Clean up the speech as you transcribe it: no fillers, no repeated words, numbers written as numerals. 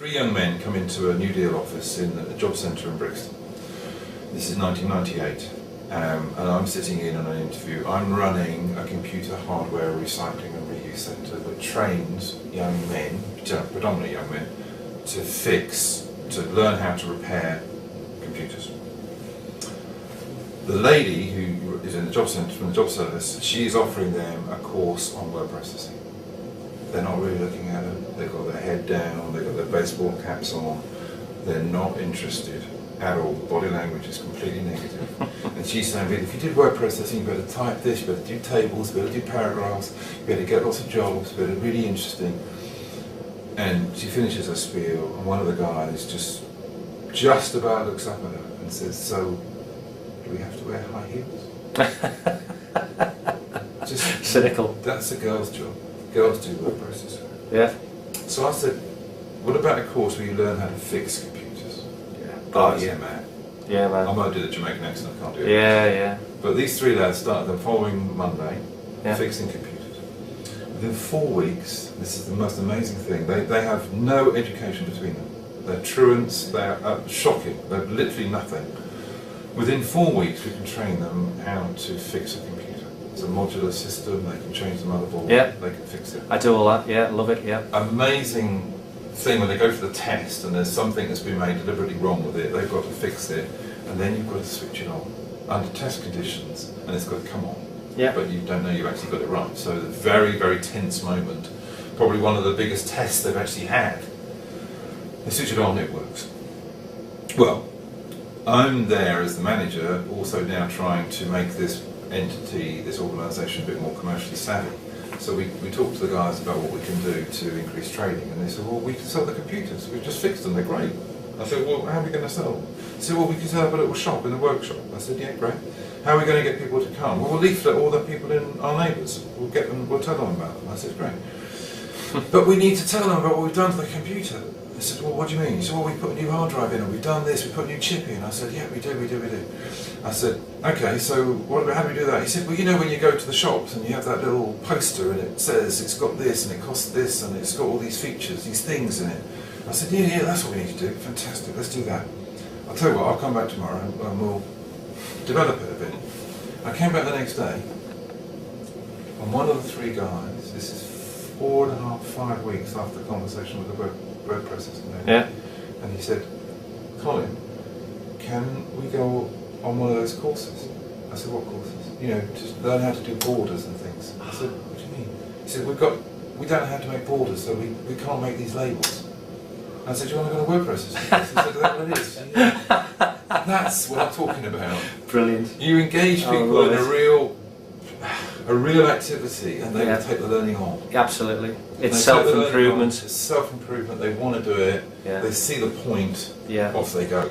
Three young men come into a New Deal office in a job centre in Brixton. This is 1998, and I'm sitting in on an interview. I'm running a computer hardware recycling and reuse centre that trains young men, predominantly young men, to learn how to repair computers. The lady who is in the job centre from the job service, she's offering them a course on word processing. They're not really looking at it, they've got their head down, they've got their baseball caps on, they're not interested at all. The body language is completely negative. And she's saying, if you did word processing, you better type this, you better do tables, you better do paragraphs, you better get lots of jobs, you better really interesting. And she finishes her spiel, and one of the guys just about looks up at her and says, "So, do we have to wear high heels?" Just cynical. That's a girl's job. Girls do word processing. Yeah. So I said, what about a course where you learn how to fix computers? Yeah. Oh yeah, man. Yeah, man. I might do the Jamaican accent, I can't do it. Yeah, yeah. But these three lads started the following Monday, Yeah. fixing computers. Within 4 weeks, this is the most amazing thing, they have no education between them. They're truants, they're shocking, they're literally nothing. Within 4 weeks we can train them how to fix a computer. It's a modular system, they can change the motherboard, Yeah. they can fix it. I do all that, yeah, love it, yeah. Amazing thing when they go for the test and there's something that's been made deliberately wrong with it, they've got to fix it, and then you've got to switch it on under test conditions, and it's got to come on. Yeah. But you don't know you've actually got it right. So the very, very tense moment, probably one of the biggest tests they've actually had. They switch it on, it works. Well, I'm there as the manager, also now trying to make this entity, this organisation, a bit more commercially savvy. So we talked to the guys about what we can do to increase trading, and they said, well, we can sell the computers, we've just fixed them, they're great. I said, well, how are we going to sell them? They said, well, we can set up a little shop in the workshop. I said, yeah, great. How are we going to get people to come? Well, we'll leaflet all the people in our neighbours, we'll tell them about them. I said, great. But we need to tell them about what we've done to the computer. They said, well, what do you mean? He said, well, we put a new hard drive in, and we've done this, we put a new chip in. I said, yeah, we do. I said, okay, so how do we do that? He said, well, you know when you go to the shops and you have that little poster and it says it's got this and it costs this and it's got all these features, these things in it. I said, yeah, that's what we need to do. Fantastic, let's do that. I'll tell you what, I'll come back tomorrow and we'll develop it a bit. I came back the next day, and one of the three guys, this is 4.5, 5 weeks after the conversation with the word processing lady, Yeah. and he said, Colin, can we go on one of those courses? I said, what courses? You know, just learn how to do borders and things. I said, what do you mean? He said, we don't know how to make borders, so we can't make these labels. I said, do you want to go to word processing? He said, is that what it is? Yeah. That's what I'm talking about. Brilliant. You engage people in a real activity, and they Yeah. will take the learning on. Absolutely. It's They take the learning on. self-improvement. It's self-improvement, they want to do it, Yeah. they see the point, Yeah. off they go.